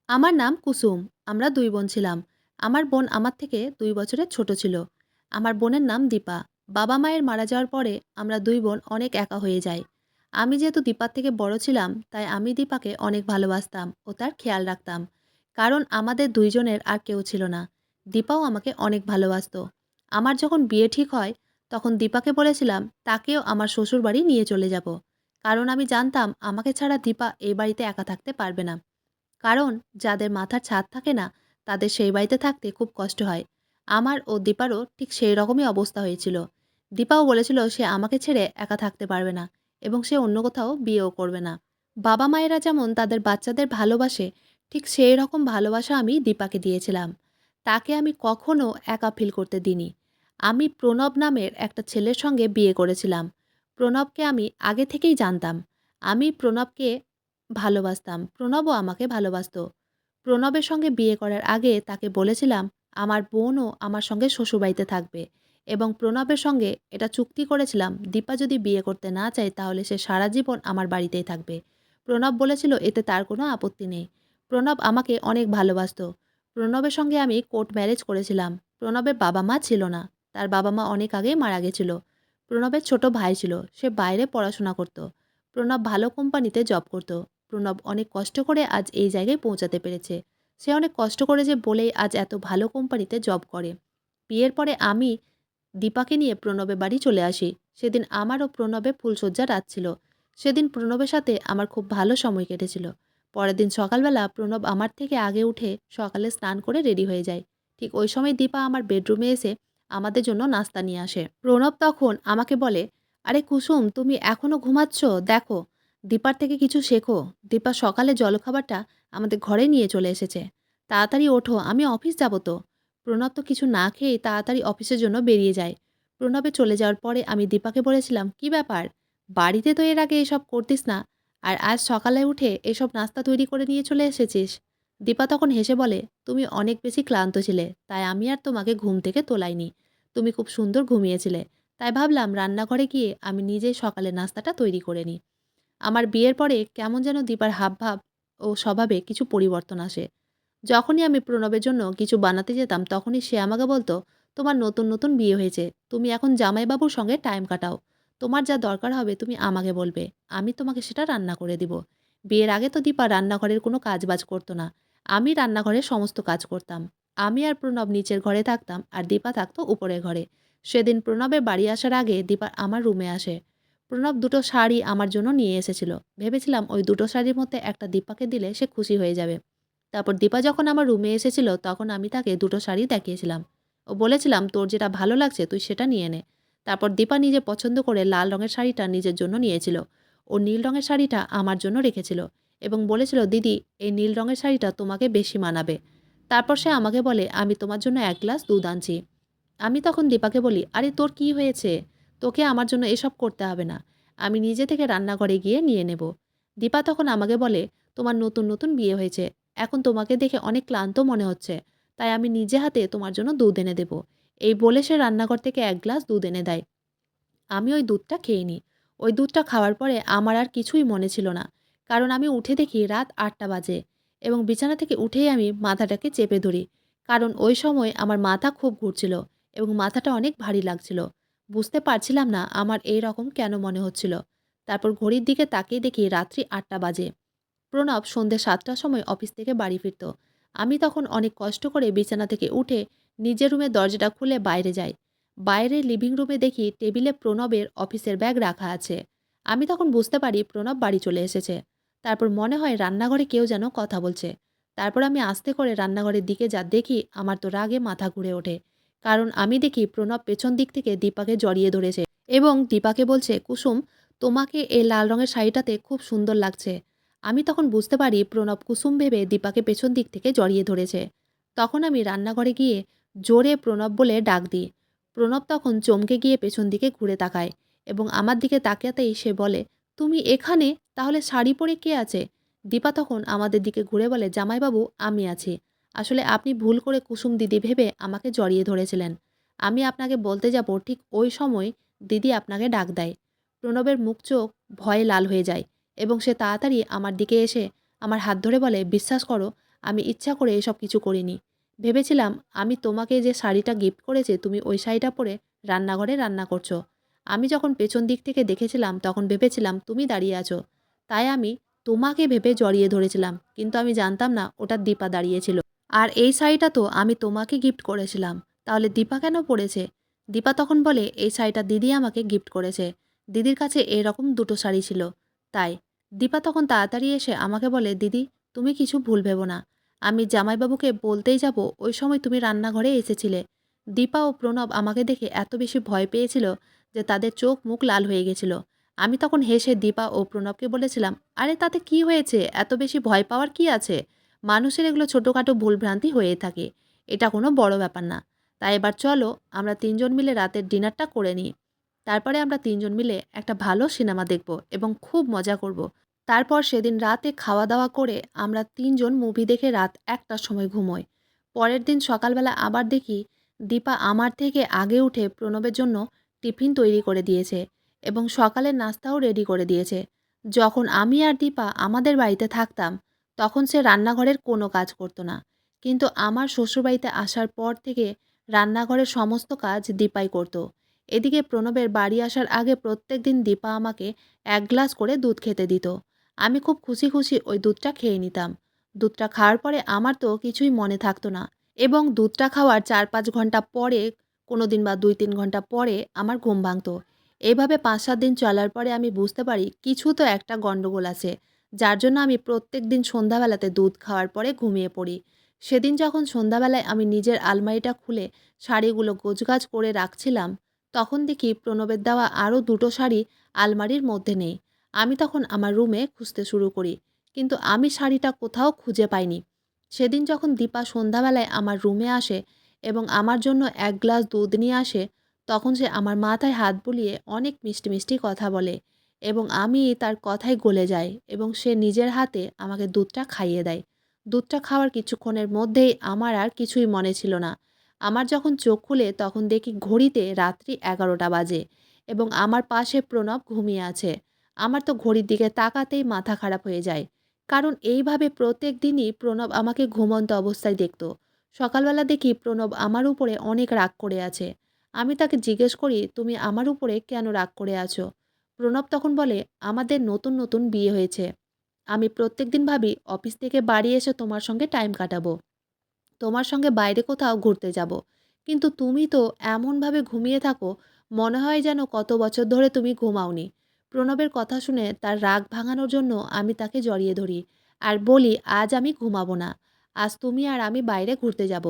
আমার নাম কুসুম। আমরা ২ বোন ছিলাম। আমার বোন আমার থেকে ২ বছরের ছোট ছিল। আমার বোনের নাম দীপা। বাবা-মায়ের মারা যাওয়ার পরে আমরা ২ বোন অনেক একা হয়ে যাই। আমি যেহেতু দীপার থেকে বড় ছিলাম, তাই আমি দীপাকে অনেক ভালোবাসতাম ও তার খেয়াল রাখতাম। কারণ আমাদের ২ জনের আর কেউ ছিল না। দীপাও আমাকে অনেক ভালোবাসতো। আমার যখন বিয়ে ঠিক হয়, তখন দীপাকে বলেছিলাম তাকেও আমার শ্বশুরবাড়ি নিয়ে চলে যাব। কারণ আমি জানতাম আমাকে ছাড়া দীপা এই বাড়িতে একা থাকতে পারবে না। কারণ যাদের মাথার ছাদ থাকে না, তাদের সেই বাড়িতে থাকতে খুব কষ্ট হয়। আমার ও দীপারও ঠিক সেই রকমই অবস্থা হয়েছিল। দীপাও বলেছিল সে আমাকে ছেড়ে একা থাকতে পারবে না এবং সে অন্য কোথাও বিয়েও করবে না। বাবা-মায়েরা যেমন তাদের বাচ্চাদের ভালোবাসে, ঠিক সেই রকম ভালোবাসা আমি দীপাকে দিয়েছিলাম। তাকে আমি কখনো একা ফিল করতে দিইনি। আমি প্রণব নামের একটা ছেলের সঙ্গে বিয়ে করেছিলাম। প্রণবকে আমি আগে থেকেই জানতাম। আমি প্রণবকে ভালোবাসতাম। প্রণবও আমাকে ভালোবাসতো। প্রণবের সঙ্গে বিয়ে করার আগে তাকে বলেছিলাম, আমার বোনও আমার সঙ্গে শ্বশুরবাড়িতে থাকবে এবং প্রণবের সঙ্গে এটা চুক্তি করেছিলাম, দীপা যদি বিয়ে করতে না চায় তাহলে সে সারা জীবন আমার বাড়িতেই থাকবে। প্রণব বলেছিল এতে তার কোনো আপত্তি নেই। প্রণব আমাকে অনেক ভালোবাসতো। প্রণবের সঙ্গে আমি কোর্ট ম্যারেজ করেছিলাম। প্রণবের বাবা-মা ছিল না। তার বাবা-মা অনেক আগেই মারা গেছিল। প্রণবের ছোট ভাই ছিল। সে বাইরে পড়াশোনা করত। প্রণব ভালো কোম্পানিতে জব করত। প্রণব অনেক কষ্ট করে আজ এই জায়গায় পৌঁছাতে পেরেছে। সে অনেক কষ্ট করেছে বলেই আজ এত ভালো কোম্পানিতে জব করে। বিয়ের পরে আমি দীপাকে নিয়ে প্রণবের বাড়ি চলে আসি। সেদিন আমার ও প্রণবের ফুলশয্যা রাত ছিল। সেদিন প্রণবের সাথে আমার খুব ভালো সময় কেটেছিল। পরের দিন সকালবেলা প্রণব আমার থেকে আগে উঠে সকালে স্নান করে রেডি হয়ে যায়। ঠিক ওই সময় দীপা আমার বেডরুমে এসে আমাদের জন্য নাস্তা নিয়ে আসে। প্রণব তখন আমাকে বলে, আরে কুসুম, তুমি এখনো ঘুমাচ্ছ? দেখো, দীপার থেকে কিছু শেখো। দীপা সকালে জলখাবারটা আমাদের ঘরে নিয়ে চলে এসেছে। তাড়াতাড়ি ওঠো, আমি অফিস যাব তো। প্রণব তো কিছু না খেয়েই তাড়াতাড়ি অফিসের জন্য বেরিয়ে যায়। প্রণবে চলে যাওয়ার পরে আমি দীপাকে বলেছিলাম, কি ব্যাপার? বাড়িতে তো এর আগে এসব করতিস না, আর আজ সকালে উঠে এসব নাস্তা তৈরি করে নিয়ে চলে এসেছিস? দীপা তখন হেসে বলে, তুমি অনেক বেশি ক্লান্ত ছিলে, তাই আমি আর তোমাকে ঘুম থেকে তোলাইনি। তুমি খুব সুন্দর ঘুমিয়েছিলে, তাই ভাবলাম রান্নাঘরে গিয়ে আমি নিজেই সকালে নাস্তাটা তৈরি করে নিই। আমার বিয়ের পরে কেমন যেন দীপার হাবভাব ও স্বভাবে কিছু পরিবর্তন আসে। যখনই আমি প্রণবের জন্য কিছু বানাতে যেতাম তখনই সে আমাকে বলতো, তোমার নতুন নতুন বিয়ে হয়েছে, তুমি এখন জামাইবাবুর সঙ্গে টাইম কাটাও। তোমার যা দরকার হবে তুমি আমাকে বলবে, আমি তোমাকে সেটা রান্না করে দিব। বিয়ের আগে তো দীপা রান্নাঘরের কোনো কাজবাজ করতো না। আমি রান্নাঘরের সমস্ত কাজ করতাম। আমি আর প্রণব নিচের ঘরে থাকতাম আর দীপা থাকতো উপরের ঘরে। সেদিন প্রণবের বাড়ি আসার আগে দীপা আমার রুমে আসে। প্রণব দুটো শাড়ি আমার জন্য নিয়ে এসেছিল। ভেবেছিলাম ওই দুটো শাড়ির মধ্যে একটা দীপাকে দিলে সে খুশি হয়ে যাবে। তারপর দীপা যখন আমার রুমে এসেছিল তখন আমি তাকে দুটো শাড়ি দেখিয়েছিলাম। ও বলেছিলাম, তোর যেটা ভালো লাগছে তুই সেটা নিয়ে নে। তারপর দীপা নিজে পছন্দ করে লাল রঙের শাড়িটা নিজের জন্য নিয়েছিল। ও নীল রঙের শাড়িটা আমার জন্য রেখেছিল এবং বলেছিল, দিদি, এই নীল রঙের শাড়িটা তোমাকে বেশি মানাবে। তারপর সে আমাকে বলে, আমি তোমার জন্য ১ গ্লাস দুধ আনছি। আমি তখন দীপাকে বলি, আরে তোর কি হয়েছে? তোকে আমার জন্য এসব করতে হবে না। আমি নিজে থেকে রান্নাঘরে গিয়ে নিয়ে নেব। দীপা তখন আমাকে বলে, তোমার নতুন নতুন বিয়ে হয়েছে, এখন তোমাকে দেখে অনেক ক্লান্ত মনে হচ্ছে, তাই আমি নিজে হাতে তোমার জন্য দুধ এনে দেব। এই বলে সে রান্নাঘর থেকে ১ গ্লাস দুধ এনে দেয়। আমি ওই দুধটা খেয়ে নিই। ওই দুধটা খাওয়ার পরে আমার আর কিছুই মনে ছিল না। কারণ আমি উঠে দেখি রাত ৮টা বাজে এবং বিছানা থেকে উঠেই আমি মাথাটাকে চেপে ধরি। কারণ ওই সময় আমার মাথা খুব ঘুরছিল এবং মাথাটা অনেক ভারী লাগছিল। বুঝতে পারছিলাম না আমার এই রকম কেন মনে হচ্ছিল। তারপর ঘড়ির দিকে তাকিয়ে দেখি রাত্রি ৮টা বাজে। প্রণব সন্ধ্যে ৭টার সময় অফিস থেকে বাড়ি ফিরত। আমি তখন অনেক কষ্ট করে বিছানা থেকে উঠে নিজের রুমের দরজাটা খুলে বাইরে যাই। বাইরের লিভিং রুমে দেখি টেবিলে প্রণবের অফিসের ব্যাগ রাখা আছে। আমি তখন বুঝতে পারি প্রণব বাড়ি চলে এসেছে। তারপর মনে হয় রান্নাঘরে কেউ যেন কথা বলছে। তারপর আমি আস্তে করে রান্নাঘরের দিকে যা দেখি আমার তো রাগে মাথা ঘুরে ওঠে। কারণ আমি দেখি প্রণব পেছন দিক থেকে দীপাকে জড়িয়ে ধরেছে এবং দীপাকে বলছে, কুসুম, তোমাকে এই লাল রঙের শাড়িটাতে খুব সুন্দর লাগছে। আমি তখন বুঝতে পারি প্রণব কুসুম ভেবে দীপাকে পেছন দিক থেকে জড়িয়ে ধরেছে। তখন আমি রান্নাঘরে গিয়ে জোরে প্রণব বলে ডাক দিই। প্রণব তখন চমকে গিয়ে পেছন দিকে ঘুরে তাকায় এবং আমার দিকে তাকাতেই সে বলে, তুমি এখানে? তাহলে শাড়ি পরে কে আছে? দীপা তখন আমাদের দিকে ঘুরে বলে, জামাইবাবু, আমি আছি। আসলে আপনি ভুল করে কুসুম দিদি ভেবে আমাকে জড়িয়ে ধরেছিলেন। আমি আপনাকে বলতে যাব ঠিক ওই সময় দিদি আপনাকে ডাক দেয়। প্রণবের মুখ চোখ ভয়ে লাল হয়ে যায় এবং সে তাড়াতাড়ি আমার দিকে এসে আমার হাত ধরে বলে, বিশ্বাস করো, আমি ইচ্ছা করে এসব কিছু করিনি। ভেবেছিলাম আমি তোমাকে যে শাড়িটা গিফট করেছি তুমি ওই শাড়িটা পরে রান্নাঘরে রান্না করছো। আমি যখন পেছন দিক থেকে দেখেছিলাম তখন ভেবেছিলাম তুমি দাঁড়িয়ে আছো। তাই আমি তোমাকে ভেবে জড়িয়ে ধরেছিলাম। কিন্তু আমি জানতাম না ওটা দীপা দাঁড়িয়েছিল। আর এই শাড়িটা তো আমি তোমাকে গিফট করেছিলাম। তাহলে দীপা কেন পড়েছে? দীপা তখন বলে এই শাড়িটা দিদি আমাকে গিফট করেছে। দিদির কাছে এরকম দুটো শাড়ি ছিল। তাই দীপা তখন তাড়াতাড়ি এসে আমাকে বলে দিদি তুমি কিছু ভুল ভেবো না। আমি জামাইবাবুকে বলতেই যাব ওই সময় তুমি রান্নাঘরে এসেছিলে। দীপা ও প্রণব আমাকে দেখে এত বেশি ভয় পেয়েছিল যে তাদের চোখ মুখ লাল হয়ে গেছিল। আমি তখন হেসে দীপা ও প্রণবকে বলেছিলাম আরে তাতে কি হয়েছে, এত বেশি ভয় পাওয়ার কি আছে? মানুষের এগুলো ছোটোখাটো ভুলভ্রান্তি হয়ে থাকে, এটা কোনো বড় ব্যাপার না। তাই এবার চলো আমরা তিনজন মিলে রাতের ডিনারটা করে নিই। তারপরে আমরা তিনজন মিলে একটা ভালো সিনেমা দেখব এবং খুব মজা করব। তারপর সেদিন রাতে খাওয়া দাওয়া করে আমরা তিনজন মুভি দেখে রাত ১টার সময় ঘুমোই। পরের দিন সকালবেলা আবার দেখি দীপা আমার থেকে আগে উঠে প্রণবের জন্য টিফিন তৈরি করে দিয়েছে এবং সকালের নাস্তাও রেডি করে দিয়েছে। যখন আমি আর দীপা আমাদের বাড়িতে থাকতাম তখন সে রান্নাঘরের কোনো কাজ করতো না। কিন্তু আমার শ্বশুরবাড়িতে আসার পর থেকে রান্নাঘরের সমস্ত কাজ দীপাই করতো। এদিকে প্রণবের বাড়ি আসার আগে প্রত্যেকদিন দীপা আমাকে ১ গ্লাস করে দুধ খেতে দিত। আমি খুব খুশি খুশি ওই দুধটা খেয়ে নিতাম। দুধটা খাওয়ার পরে আমার তো কিছুই মনে থাকতো না এবং দুধটা খাওয়ার ৪-৫ ঘন্টা পরে, কোনো দিন বা ২-৩ ঘন্টা পরে আমার ঘুম ভাঙতো। এইভাবে ৫-৭ দিন চলার পরে আমি বুঝতে পারি কিছু তো একটা গন্ডগোল আছে, যার জন্য আমি প্রত্যেকদিন সন্ধ্যাবেলাতে দুধ খাওয়ার পরে ঘুমিয়ে পড়ি। সেদিন যখন সন্ধ্যাবেলায় আমি নিজের আলমারিটা খুলে শাড়িগুলো গোছগাছ করে রাখছিলাম, তখন দেখি প্রণবের দেওয়া আরও ২টো শাড়ি আলমারির মধ্যে নেই। আমি তখন আমার রুমে খুঁজতে শুরু করি, কিন্তু আমি শাড়িটা কোথাও খুঁজে পাইনি। সেদিন যখন দীপা সন্ধ্যাবেলায় আমার রুমে আসে এবং আমার জন্য ১ গ্লাস দুধ নিয়ে আসে, তখন সে আমার মাথায় হাত বুলিয়ে অনেক মিষ্টি মিষ্টি কথা বলে এবং আমি তার কথায় গলে যাই এবং সে নিজের হাতে আমাকে দুধটা খাইয়ে দেয়। দুধটা খাওয়ার কিছুক্ষণের মধ্যেই আমার আর কিছুই মনে ছিল না। আমার যখন চোখ খুলে তখন দেখি ঘড়িতে রাত্রি ১১টা বাজে এবং আমার পাশে প্রণব ঘুমিয়ে আছে। আমার তো ঘড়ির দিকে তাকাতেই মাথা খারাপ হয়ে যায়। কারণ এইভাবে প্রত্যেক দিনই প্রণব আমাকে ঘুমন্ত অবস্থায় দেখত। সকালবেলা দেখি প্রণব আমার উপরে অনেক রাগ করে আছে। আমি তাকে জিজ্ঞেস করি, "তুমি আমার উপরে কেন রাগ করে আছো?" প্রণব তখন বলে, "আমাদের নতুন নতুন বিয়ে হয়েছে। আমি প্রত্যেকদিন ভাবি অফিস থেকে বাড়ি এসে তোমার সঙ্গে টাইম কাটাবো। তোমার সঙ্গে বাইরে কোথাও ঘুরতে যাব। কিন্তু তুমি তো এমনভাবে ঘুমিয়ে থাকো, মনে হয় যেন কত বছর ধরে তুমি ঘুমাওনি।" প্রণবের কথা শুনে তার রাগ ভাঙানোর জন্য আমি তাকে জড়িয়ে ধরি আর বলি, "আজ আমি ঘুমাবো না। আজ তুমি আর আমি বাইরে ঘুরতে যাব।"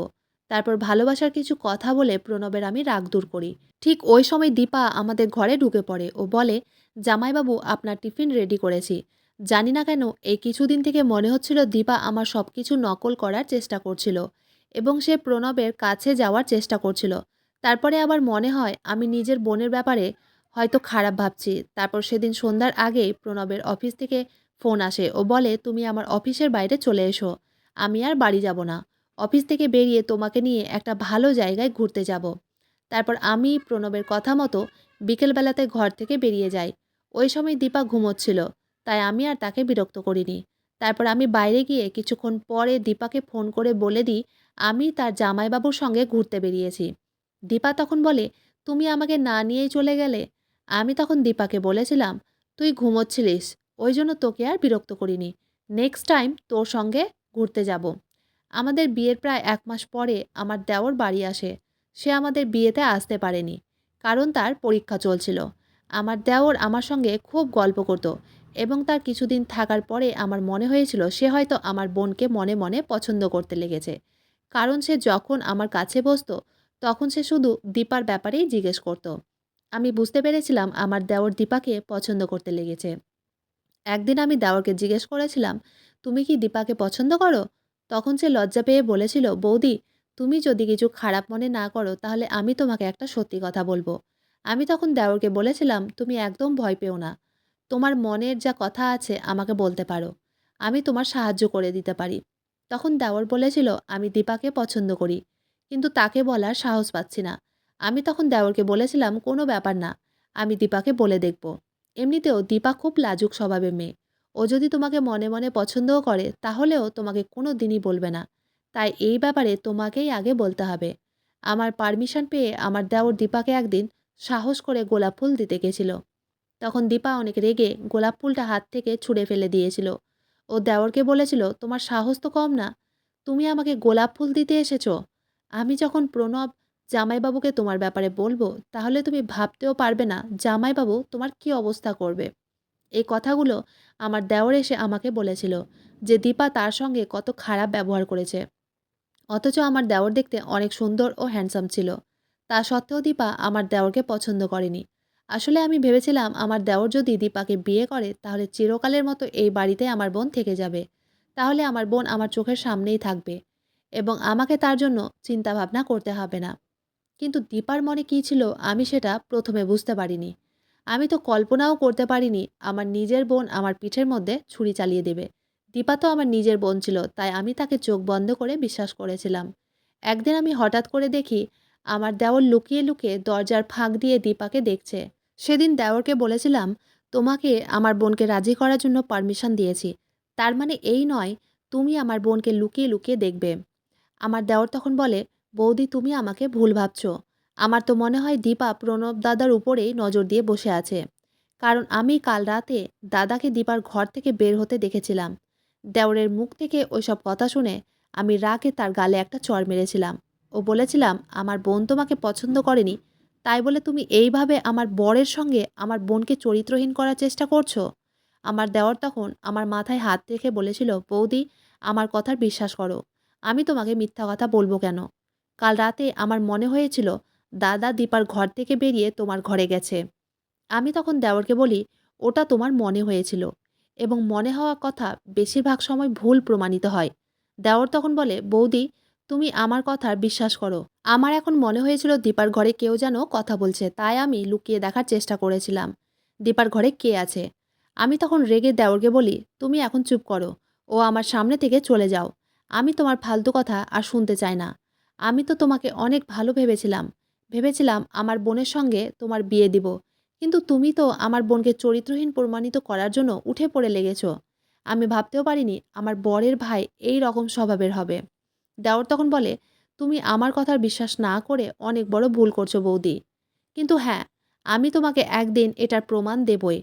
তারপর ভালোবাসার কিছু কথা বলে প্রণবের আমি রাগ দূর করি। ঠিক ওই সময় দীপা আমাদের ঘরে ঢুকে পড়ে ও বলে, "জামাইবাবু আপনার টিফিন রেডি করেছি।" জানি না কেন এই কিছুদিন থেকে মনে হচ্ছিল দীপা আমার সব কিছু নকল করার চেষ্টা করছিল এবং সে প্রণবের কাছে যাওয়ার চেষ্টা করছিল। তারপরে আবার মনে হয় আমি নিজের বোনের ব্যাপারে হয়তো খারাপ ভাবছি। তারপর সেদিন সন্ধ্যার আগেই প্রণবের অফিস থেকে ফোন আসে ও বলে, "তুমি আমার অফিসের বাইরে চলে এসো। আমি আর বাড়ি যাব না। অফিস থেকে বেরিয়ে তোমাকে নিয়ে একটা ভালো জায়গায় ঘুরতে যাব।" তারপর আমি প্রণবের কথা মতো বিকেলবেলাতে ঘর থেকে বেরিয়ে যাই। ওই সময় দীপা ঘুমোচ্ছিল, তাই আমি আর তাকে বিরক্ত করিনি। তারপর আমি বাইরে গিয়ে কিছুক্ষণ পরে দীপাকে ফোন করে বলে দিই আমি তার জামাইবাবুর সঙ্গে ঘুরতে বেরিয়েছি। দীপা তখন বলে, "তুমি আমাকে না নিয়েই চলে গেলে?" আমি তখন দীপাকে বলেছিলাম, "তুই ঘুমোচ্ছিলিস, ওই জন্য তোকে আর বিরক্ত করিনি। নেক্সট টাইম তোর সঙ্গে ঘুরতে যাব।" আমাদের বিয়ের প্রায় ১ মাস পরে আমার দেওর বাড়ি আসে। সে আমাদের বিয়েতে আসতে পারেনি, কারণ তার পরীক্ষা চলছিল। আমার দেওর আমার সঙ্গে খুব গল্প করত এবং তার কিছুদিন থাকার পরে আমার মনে হয়েছিল সে হয়তো আমার বোনকে মনে মনে পছন্দ করতে লেগেছে। কারণ সে যখন আমার কাছে বসতো তখন সে শুধু দীপার ব্যাপারেই জিজ্ঞেস করত। আমি বুঝতে পেরেছিলাম আমার দেওর দীপাকে পছন্দ করতে লেগেছে। একদিন আমি দেওরকে জিজ্ঞেস করেছিলাম, "তুমি কি দীপাকে পছন্দ করো?" তখন সে লজ্জা পেয়ে বলেছিল, "বৌদি, তুমি যদি কিছু খারাপ মনে না করো তাহলে আমি তোমাকে একটা সত্যি কথা বলবো।" আমি তখন দেওরকে বলেছিলাম, "তুমি একদম ভয় পেও না। তোমার মনের যা কথা আছে আমাকে বলতে পারো। আমি তোমার সাহায্য করে দিতে পারি।" তখন দেওর বলেছিল, "আমি দীপাকে পছন্দ করি, কিন্তু তাকে বলার সাহস পাচ্ছি না।" আমি তখন দেওরকে বলেছিলাম, "কোনো ব্যাপার না, আমি দীপাকে বলে দেখব। এমনিতেও দীপা খুব লাজুক স্বভাবের মেয়ে। ও ও যদি তোমাকে মনে মনে পছন্দও করে তাহলেও তোমাকে কোনো দিনই বলবে না। তাই এই ব্যাপারে তোমাকেই আগে বলতে হবে। আমার পারমিশন পেয়ে আমার দেওর দীপাকে একদিন সাহস করে গোলাপ ফুল দিতে গেছিল। তখন দীপা অনেক রেগে গোলাপ ফুলটা হাত থেকে ছুঁড়ে ফেলে দিয়েছিল। ও দেওরকে বলেছিল, তোমার সাহস তো কম না, তুমি আমাকে গোলাপ ফুল দিতে এসেছো। আমি যখন প্রণব জামাইবাবুকে তোমার ব্যাপারে বলবো, তাহলে তুমি ভাবতেও পারবে না জামাইবাবু তোমার কি অবস্থা করবে। এই কথাগুলো আমার দেওর এসে আমাকে বলেছিল যে দীপা তার সঙ্গে কত খারাপ ব্যবহার করেছে। অথচ আমার দেওর দেখতে অনেক সুন্দর ও হ্যান্ডসাম ছিল। তা সত্ত্বেও দীপা আমার দেওরকে পছন্দ করেনি। আসলে আমি ভেবেছিলাম আমার দেওর যদি দীপাকে বিয়ে করে তাহলে চিরকালের মতো এই বাড়িতে আমার বোন থেকে যাবে। তাহলে আমার বোন আমার চোখের সামনেই থাকবে এবং আমাকে তার জন্য চিন্তা ভাবনা করতে হবে না। কিন্তু দীপার মনে কী ছিল আমি সেটা প্রথমে বুঝতে পারিনি। আমি তো কল্পনাও করতে পারিনি আমার নিজের বোন আমার পিঠের মধ্যে ছুরি চালিয়ে দেবে। দীপা তো আমার নিজের বোন ছিল, তাই আমি তাকে চোখ বন্ধ করে বিশ্বাস করেছিলাম। একদিন আমি হঠাৎ করে দেখি আমার দেওর লুকিয়ে লুকিয়ে দরজার ফাঁক দিয়ে দীপাকে দেখছে। সেদিন দেওরকে বলেছিলাম, তোমাকে আমার বোনকে রাজি করার জন্য পারমিশন দিয়েছি, তার মানে এই নয় তুমি আমার বোনকে লুকিয়ে লুকিয়ে দেখবে। আমার দেওর তখন বলে, বৌদি তুমি আমাকে ভুল ভাবছো। আমার তো মনে হয় দীপা প্রণব দাদার উপরেই নজর দিয়ে বসে আছে। কারণ আমি কাল রাতে দাদাকে দীপার ঘর থেকে বের হতে দেখেছিলাম। দেওরের মুখ থেকে ওইসব কথা শুনে আমি রাগে তার গালে একটা চড় মেরেছিলাম। ও বলেছিলাম, আমার বোন তোমাকে পছন্দ করেনি, তাই বলে তুমি এইভাবে আমার বরের সঙ্গে আমার বোনকে চরিত্রহীন করার চেষ্টা করছো। আমার দেওর তখন আমার মাথায় হাত রেখে বলেছিল, বৌদি আমার কথার বিশ্বাস করো, আমি তোমাকে মিথ্যা কথা বলবো কেন। কাল রাতে আমার মনে হয়েছিল দাদা দীপার ঘর থেকে বেরিয়ে তোমার ঘরে গেছে। আমি তখন দেওরকে বলি, ওটা তোমার মনে হয়েছিল এবং মনে হওয়া কথা বেশিরভাগ সময় ভুল প্রমাণিত হয়। দেওর তখন বলে, বৌদি তুমি আমার কথার বিশ্বাস করো, আমার এখন মনে হয়েছিল দীপার ঘরে কেউ যেন কথা বলছে, তাই আমি লুকিয়ে দেখার চেষ্টা করেছিলাম দীপার ঘরে কে আছে। আমি তখন রেগে দেওরকে বলি, তুমি এখন চুপ করো ও আমার সামনে থেকে চলে যাও। আমি তোমার ফালতু কথা আর শুনতে চাই না। আমি তো তোমাকে অনেক ভালো ভেবেছিলাম, ভেবেছিলাম আমার বোনের সঙ্গে তোমার বিয়ে দিব, কিন্তু তুমি তো আমার বোনকে চরিত্রহীন প্রমাণিত করার জন্য উঠে পড়ে লেগেছ। আমি ভাবতেও পারিনি আমার বরের ভাই এই রকম স্বভাবের হবে। দেওর তখন বলে, তুমি আমার কথার বিশ্বাস না করে অনেক বড় ভুল করছো বৌদি। কিন্তু হ্যাঁ, আমি তোমাকে একদিন এটার প্রমাণ দেবই।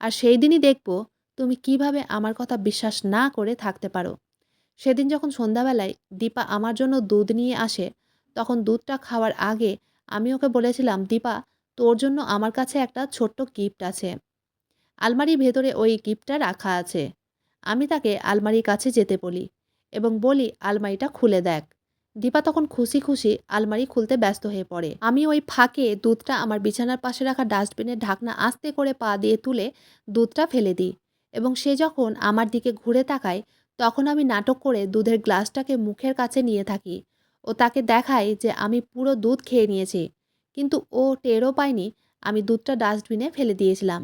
আর সেই দিনই দেখব তুমি কিভাবে আমার কথা বিশ্বাস না করে থাকতে পারো। সেদিন যখন সন্ধ্যাবেলায় দীপা আমার জন্য দুধ নিয়ে আসে, তখন দুধটা খাওয়ার আগে আমি ওকে বলেছিলাম, দীপা তোর জন্য আমার কাছে একটা ছোট্ট গিফট আছে। আলমারির ভেতরে ওই গিফটটা রাখা আছে। আমি তাকে আলমারির কাছে যেতে বলি এবং বলি, আলমারিটা খুলে দেখ। দীপা তখন খুশি খুশি আলমারি খুলতে ব্যস্ত হয়ে পড়ে। আমি ওই ফাঁকে দুধটা আমার বিছানার পাশে রাখা ডাস্টবিনের ঢাকনা আস্তে করে পা দিয়ে তুলে দুধটা ফেলে দিই এবং সে যখন আমার দিকে ঘুরে তাকায় তখন আমি নাটক করে দুধের গ্লাসটাকে মুখের কাছে নিয়ে থাকি ও তাকে দেখাই যে আমি পুরো দুধ খেয়ে নিয়েছি। কিন্তু ও টেরও পায়নি আমি দুধটা ডাস্টবিনে ফেলে দিয়েছিলাম।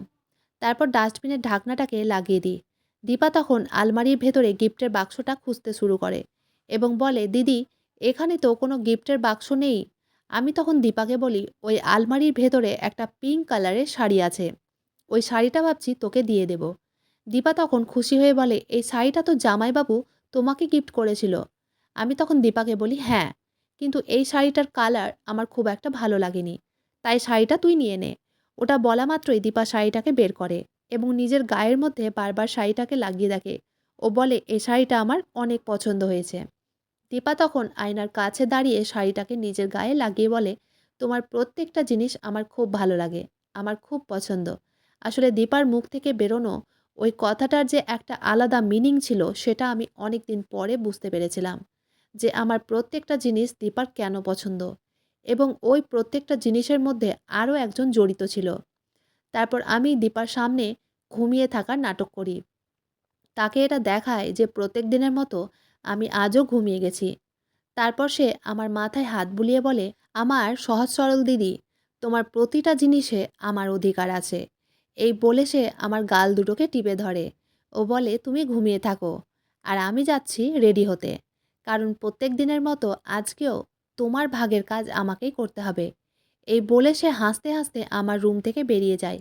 তারপর ডাস্টবিনের ঢাকনাটাকে লাগিয়ে দিই। দীপা তখন আলমারির ভেতরে গিফটের বাক্সটা খুঁজতে শুরু করে এবং বলে, দিদি এখানে তো কোনো গিফটের বাক্স নেই। আমি তখন দীপাকে বলি, ওই আলমারির ভেতরে একটা পিঙ্ক কালারের শাড়ি আছে, ওই শাড়িটা ভাবছি তোকে দিয়ে দেব। দীপা তখন খুশি হয়ে বলে, এই শাড়িটা তো জামাইবাবু তোমাকে গিফট করেছিল। আমি তখন দীপাকে বলি, হ্যাঁ, কিন্তু এই শাড়িটার কালার আমার খুব একটা ভালো লাগেনি, তাই শাড়িটা তুই নিয়ে নে। ওটা বলা মাত্রই দীপা শাড়িটাকে বের করে এবং নিজের গায়ের মধ্যে বারবার শাড়িটাকে লাগিয়ে দেখে। ও বলে, এই শাড়িটা আমার অনেক পছন্দ হয়েছে। দীপা তখন আয়নার কাছে দাঁড়িয়ে শাড়িটাকে নিজের গায়ে লাগিয়ে বলে, তোমার প্রত্যেকটা জিনিস আমার খুব ভালো লাগে, আমার খুব পছন্দ। আসলে দীপার মুখ থেকে বেরোনো ওই কথাটার যে একটা আলাদা মিনিং ছিল সেটা আমি অনেক দিন পরে বুঝতে পেরেছিলাম, যে আমার প্রত্যেকটা জিনিস দীপার কেন পছন্দ এবং ওই প্রত্যেকটা জিনিসের মধ্যে আরও একজন জড়িত ছিল। তারপর আমি দীপার সামনে ঘুমিয়ে থাকার নাটক করি। তাকে এটা দেখায় যে প্রত্যেক দিনের মতো আমি আজও ঘুমিয়ে গেছি। তারপর সে আমার মাথায় হাত বুলিয়ে বলে, আমার সহজ সরল দিদি, তোমার প্রতিটা জিনিসে আমার অধিকার আছে। এই বলে সে আমার গাল দুটোকে টিপে ধরে ও বলে, তুমি ঘুমিয়ে থাকো আর আমি যাচ্ছি রেডি হতে, কারণ প্রত্যেক দিনের মতো আজকেও তোমার ভাগের কাজ আমাকেই করতে হবে। এই বলে সে হাসতে হাসতে আমার রুম থেকে বেরিয়ে যায়।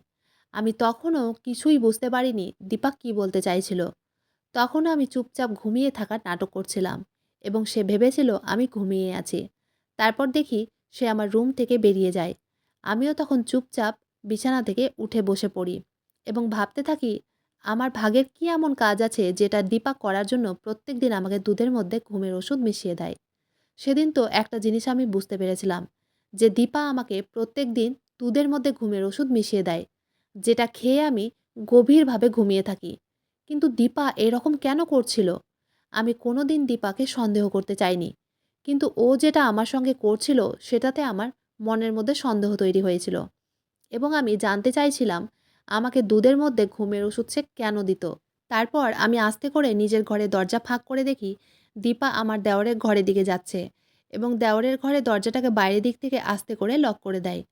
আমি তখনও কিছুই বুঝতে পারিনি দীপা কী বলতে চাইছিল। তখনও আমি চুপচাপ ঘুমিয়ে থাকার নাটক করছিলাম এবং সে ভেবেছিল আমি ঘুমিয়ে আছি। তারপর দেখি সে আমার রুম থেকে বেরিয়ে যায়। আমিও তখন চুপচাপ বিছানা থেকে উঠে বসে পড়ি এবং ভাবতে থাকি আমার ভাগের কী এমন কাজ আছে যেটা দীপা করার জন্য প্রত্যেক দিন আমাকে দুধের মধ্যে ঘুমের ওষুধ মিশিয়ে দেয়। সেদিন তো একটা জিনিস আমি বুঝতে পেরেছিলাম যে দীপা আমাকে প্রত্যেক দিন দুধের মধ্যে ঘুমের ওষুধ মিশিয়ে দেয়, যেটা খেয়ে আমি গভীরভাবে ঘুমিয়ে থাকি। কিন্তু দীপা এরকম কেন করছিল? আমি কোনো দিন দীপাকে সন্দেহ করতে চাইনি। কিন্তু ও যেটা আমার সঙ্গে করছিল সেটাতে আমার মনের মধ্যে সন্দেহ তৈরি হয়েছিল এবং আমি জানতে চাইছিলাম আমাকে দুধের মধ্যে ঘুমের ওষুধ সে কেন দিত। তারপর আমি আস্তে করে নিজের ঘরে দরজা ফাঁক করে দেখি দীপা আমার দেওরের ঘরের দিকে যাচ্ছে এবং দেওরের ঘরে দরজাটাকে বাইরের দিক থেকে আস্তে করে লক করে দেয়।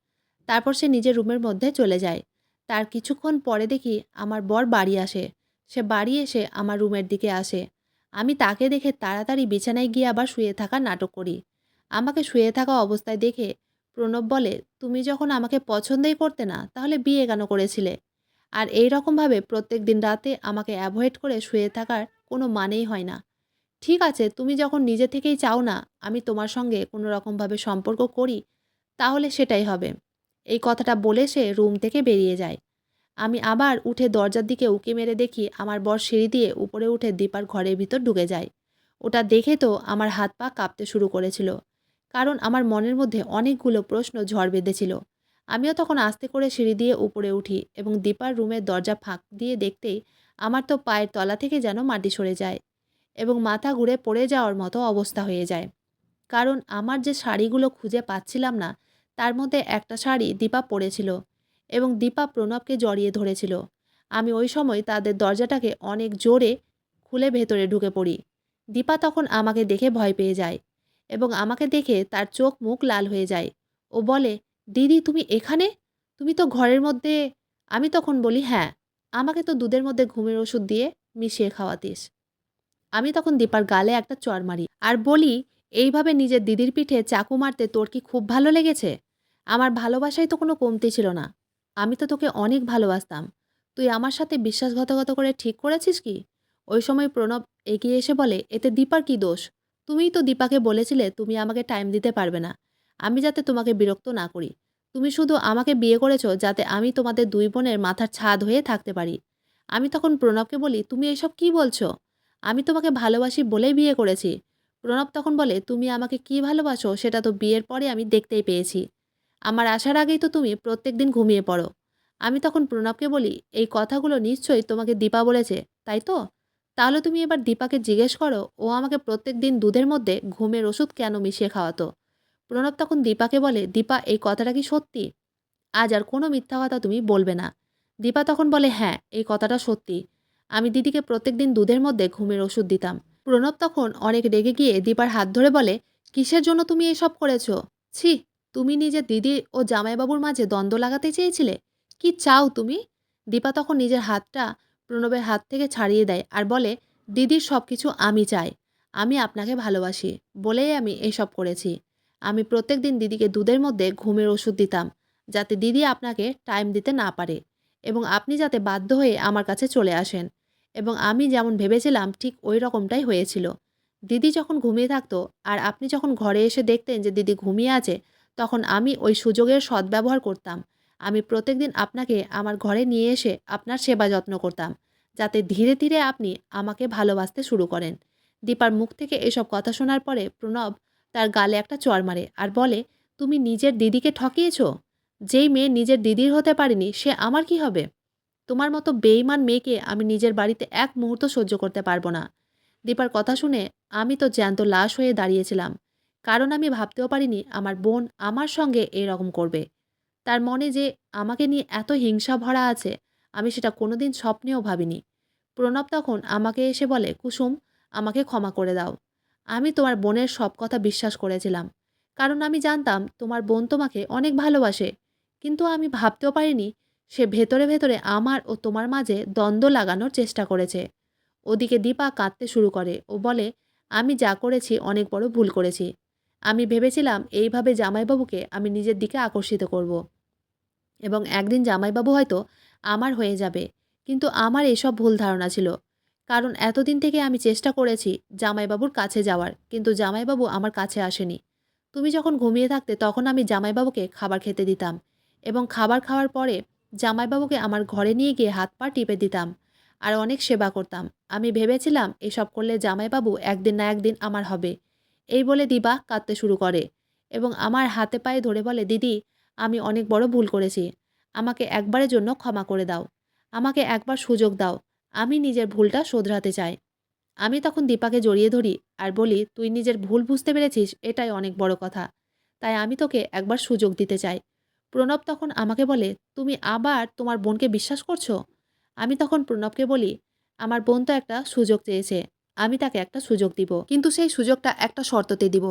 তারপর সে নিজের রুমের মধ্যে চলে যায়। তার কিছুক্ষণ পরে দেখি আমার বর বাড়ি আসে। সে বাড়ি এসে আমার রুমের দিকে আসে। আমি তাকে দেখে তাড়াতাড়ি বিছানায় গিয়ে আবার শুয়ে থাকার নাটক করি। আমাকে শুয়ে থাকা অবস্থায় দেখে প্রণব বলে, "তুমি যখন আমাকে পছন্দই করতে না, তাহলে বিয়ে কেন করেছিলে? আর এই রকমভাবে প্রত্যেক দিন রাতে আমাকে অ্যাভয়েড করে শুয়ে থাকার কোনো মানেই হয় না। ঠিক আছে, তুমি যখন নিজে থেকেই চাও না আমি তোমার সঙ্গে কোনো রকমভাবে সম্পর্ক করি, তাহলে সেটাই হবে।" এই কথাটা বলে সে রুম থেকে বেরিয়ে যায়। আমি আবার উঠে দরজার দিকে উঁকি মেরে দেখি আমার বর সিঁড়ি দিয়ে উপরে উঠে দীপার ঘরের ভিতর ঢুকে যায়। ওটা দেখে তো আমার হাত পা কাঁপতে শুরু করেছিল। কারণ আমার মনের মধ্যে অনেকগুলো প্রশ্ন ঝড় বেঁধেছিল। আমিও তখন আস্তে করে সিঁড়ি দিয়ে উপরে উঠি এবং দীপার রুমের দরজা ফাঁক দিয়ে দেখতেই আমার তো পায়ের তলা থেকে যেন মাটি সরে যায় এবং মাথা ঘুরে পড়ে যাওয়ার মতো অবস্থা হয়ে যায়। কারণ আমার যে শাড়িগুলো খুঁজে পাচ্ছিলাম না, তার মধ্যে একটা শাড়ি দীপা পরেছিল এবং দীপা প্রণবকে জড়িয়ে ধরেছিল। আমি ওই সময় তাদের দরজাটাকে অনেক জোরে খুলে ভেতরে ঢুকে পড়ি। দীপা তখন আমাকে দেখে ভয় পেয়ে যায় এবং আমাকে দেখে তার চোখ মুখ লাল হয়ে যায়। ও বলে, "দিদি, তুমি এখানে? তুমি তো ঘরের মধ্যে।" আমি তখন বলি, "হ্যাঁ, আমাকে তো দুধের মধ্যে ঘুমের ওষুধ দিয়ে মিশিয়ে খাওয়াতিস।" আমি তখন দীপার গালে একটা চড় মারি আর বলি, "এইভাবে নিজের দিদির পিঠে চাকু মারতে তোর কি খুব ভালো লেগেছে? আমার ভালোবাসায় তো কোনো কমতি ছিল না। আমি তো তোকে অনেক ভালোবাসতাম। তুই আমার সাথে বিশ্বাসঘাতকতা করে ঠিক করেছিস কি?" ওই সময় প্রণব এগিয়ে এসে বলে, "এতে দীপার কি দোষ? তুমিই তো দীপাকে বলেছিলে তুমি আমাকে টাইম দিতে পারবে না। আমি যাতে তোমাকে বিরক্ত না করি। তুমি শুধু আমাকে বিয়ে করেছো যাতে আমি তোমাদের দুই বোনের মাথার ছাদ হয়ে থাকতে পারি।" আমি তখন প্রণবকে বলি, "তুমি এসব কি বলছো? আমি তোমাকে ভালোবাসি বলেই বিয়ে করেছি।" প্রণব তখন বলে, "তুমি আমাকে কি ভালোবাসো সেটা তো বিয়ের পরে আমি দেখতেই পেয়েছি। আমার আসার আগেই তো তুমি প্রত্যেকদিন ঘুমিয়ে পড়ো।" আমি তখন প্রণবকে বলি, "এই কথাগুলো নিশ্চয়ই তোমাকে দীপা বলেছে, তাই তো? তাহলে তুমি এবার দীপাকে জিজ্ঞেস করো ও আমাকে প্রত্যেকদিন দুধের মধ্যে ঘুমের ওষুধ কেন মিশিয়ে খাওয়াতো?" প্রণব তখন দীপাকে বলে, "দীপা, এই কথাটা কি সত্যি? আজ আর কোনো মিথ্যা কথা তুমি বলবে না।" দীপা তখন বলে, "হ্যাঁ, এই কথাটা সত্যি। আমি দিদিকে প্রত্যেকদিন দুধের মধ্যে ঘুমের ওষুধ দিতাম।" প্রণব তখন অনেক রেগে গিয়ে দীপার হাত ধরে বলে, "কিসের জন্য তুমি এসব করেছো? ছি! তুমি নিজের দিদি ও জামাইবাবুর মাঝে দ্বন্দ্ব লাগাতে চেয়েছিলে? কি চাও তুমি?" দীপা তখন নিজের হাতটা প্রণবের হাত থেকে ছাড়িয়ে দেয় আর বলে, "দিদির সব কিছু আমি চাই। আমি আপনাকে ভালোবাসি বলেই আমি এসব করেছি। আমি প্রত্যেকদিন দিদিকে দুধের মধ্যে ঘুমের ওষুধ দিতাম যাতে দিদি আপনাকে টাইম দিতে না পারে এবং আপনি যাতে বাধ্য হয়ে আমার কাছে চলে আসেন। এবং আমি যেমন ভেবেছিলাম ঠিক ওই রকমটাই হয়েছিল। দিদি যখন ঘুমিয়ে থাকতো আর আপনি যখন ঘরে এসে দেখতেন যে দিদি ঘুমিয়ে আছে, তখন আমি ওই সুযোগের সদ্ব্যবহার করতাম। আমি প্রত্যেকদিন আপনাকে আমার ঘরে নিয়ে এসে আপনার সেবা যত্ন করতাম, যাতে ধীরে ধীরে আপনি আমাকে ভালোবাসতে শুরু করেন।" দীপার মুখ থেকে এসব কথা শোনার পরে প্রণব তার গালে একটা চড় মারে আর বলে, "তুমি নিজের দিদিকে ঠকিয়েছ? যেই মেয়ে নিজের দিদির হতে পারেনি সে আমার কি হবে? তোমার মতো বেইমান মেয়েকে আমি নিজের বাড়িতে এক মুহূর্ত সহ্য করতে পারবো না।" দীপার কথা শুনে আমি তো জ্যান্ত লাশ হয়ে দাঁড়িয়েছিলাম। কারণ আমি ভাবতেও পারিনি আমার বোন আমার সঙ্গে এরকম করবে। তার মনে যে আমাকে নিয়ে এত হিংসা ভরা আছে, আমি সেটা কোনোদিন স্বপ্নেও ভাবিনি। প্রণব তখন আমাকে এসে বলে, "কুসুম, আমাকে ক্ষমা করে দাও। আমি তোমার বোনের সব কথা বিশ্বাস করেছিলাম। কারণ আমি জানতাম তোমার বোন তোমাকে অনেক ভালোবাসে। কিন্তু আমি ভাবতেও পারিনি সে ভেতরে ভেতরে আমার ও তোমার মাঝে দ্বন্দ্ব লাগানোর চেষ্টা করেছে।" ওদিকে দীপা কাঁদতে শুরু করে ও বলে, "আমি যা করেছি অনেক বড় ভুল করেছি। আমি ভেবেছিলাম এইভাবে জামাইবাবুকে আমি নিজের দিকে আকর্ষিত করব এবং একদিন জামাইবাবু হয়তো আমার হয়ে যাবে। কিন্তু আমার এসব ভুল ধারণা ছিল। কারণ এতদিন থেকে আমি চেষ্টা করেছি জামাইবাবুর কাছে যাওয়ার, কিন্তু জামাইবাবু আমার কাছে আসেনি। তুমি যখন ঘুমিয়ে থাকতে তখন আমি জামাইবাবুকে খাবার খেতে দিতাম এবং খাবার খাওয়ার পরে জামাইবাবুকে আমার ঘরে নিয়ে গিয়ে হাত পা টিপে দিতাম আর অনেক সেবা করতাম। আমি ভেবেছিলাম এসব করলে জামাইবাবু একদিন না একদিন আমার হবে। এই বলে দিবা কাঁদতে শুরু করে এবং আমার হাতে পায়ে ধরে বলে, দিদি, আমি অনেক বড় ভুল করেছি। আমাকে একবারের জন্য ক্ষমা করে দাও। আমাকে একবার সুযোগ দাও। আমি নিজের ভুলটা শোধরাতে চাই। আমি তখন দীপাকে জড়িয়ে ধরি আর বলি, তুই নিজের ভুল বুঝতে পেরেছিস, এটাই অনেক বড় কথা। তাই আমি তোকে একবার সুযোগ দিতে চাই। প্রণব তখন আমাকে বলে, তুমি আবার তোমার বোনকে বিশ্বাস করছো? আমি তখন প্রণবকে বলি, আমার বোন তো একটা সুযোগ চেয়েছে, আমি তাকে একটা সুযোগ দিব, কিন্তু সেই সুযোগটা একটা শর্ততে দিব।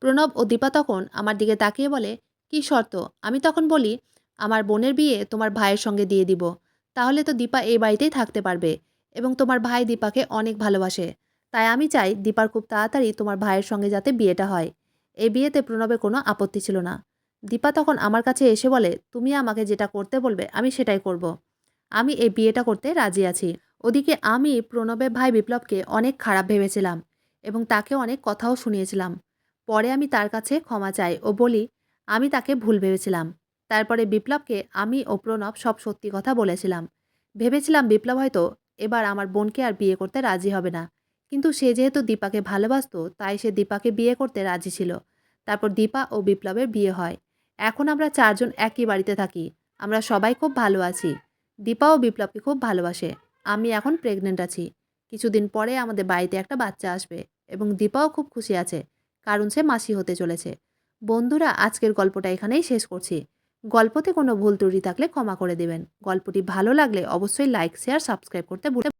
প্রণব ও দীপা তখন আমার দিকে তাকিয়ে বলে, কি শর্ত? আমি তখন বলি, আমার বোনের বিয়ে তোমার ভাইয়ের সঙ্গে দিয়ে দিব। তাহলে তো দীপা এই বাড়িতেই থাকতে পারবে এবং তোমার ভাই দীপাকে অনেক ভালোবাসে। তাই আমি চাই দীপার খুব তাড়াতাড়ি তোমার ভাইয়ের সঙ্গে যাতে বিয়েটা হয়। এই বিয়েতে প্রণবের কোনো আপত্তি ছিল না। দীপা তখন আমার কাছে এসে বলে, তুমি আমাকে যেটা করতে বলবে আমি সেটাই করব। আমি এই বিয়েটা করতে রাজি আছি। ওদিকে আমি প্রণবের ভাই বিপ্লবকে অনেক খারাপ ভেবেছিলাম এবং তাকে অনেক কথাও শুনিয়েছিলাম। পরে আমি তার কাছে ক্ষমা চাই ও বলি, আমি তাকে ভুল ভেবেছিলাম। তারপরে বিপ্লবকে আমি ও প্রণব সব সত্যি কথা বলেছিলাম। ভেবেছিলাম বিপ্লব হয়তো এবার আমার বোনকে আর বিয়ে করতে রাজি হবে না। কিন্তু সে যেহেতু দীপাকে ভালোবাসতো তাই সে দীপাকে বিয়ে করতে রাজি ছিল। তারপর দীপা ও বিপ্লবের বিয়ে হয়। এখন আমরা চারজন একই বাড়িতে থাকি। আমরা সবাই খুব ভালো আছি। দীপা ও বিপ্লবকে খুব ভালোবাসে। আমি এখন প্রেগনেন্ট আছি। কিছুদিন পরে আমাদের বাড়িতে একটা বাচ্চা আসবে এবং দীপাও খুব খুশি আছে, কারণ সে মাসি হতে চলেছে। বন্ধুরা, আজকের গল্পটা এখানেই শেষ করছি। গল্পতে কোনো ভুল ত্রুটি থাকলে ক্ষমা করে দেবেন। গল্পটি ভালো লাগলে অবশ্যই লাইক, শেয়ার, সাবস্ক্রাইব করতে ভুলে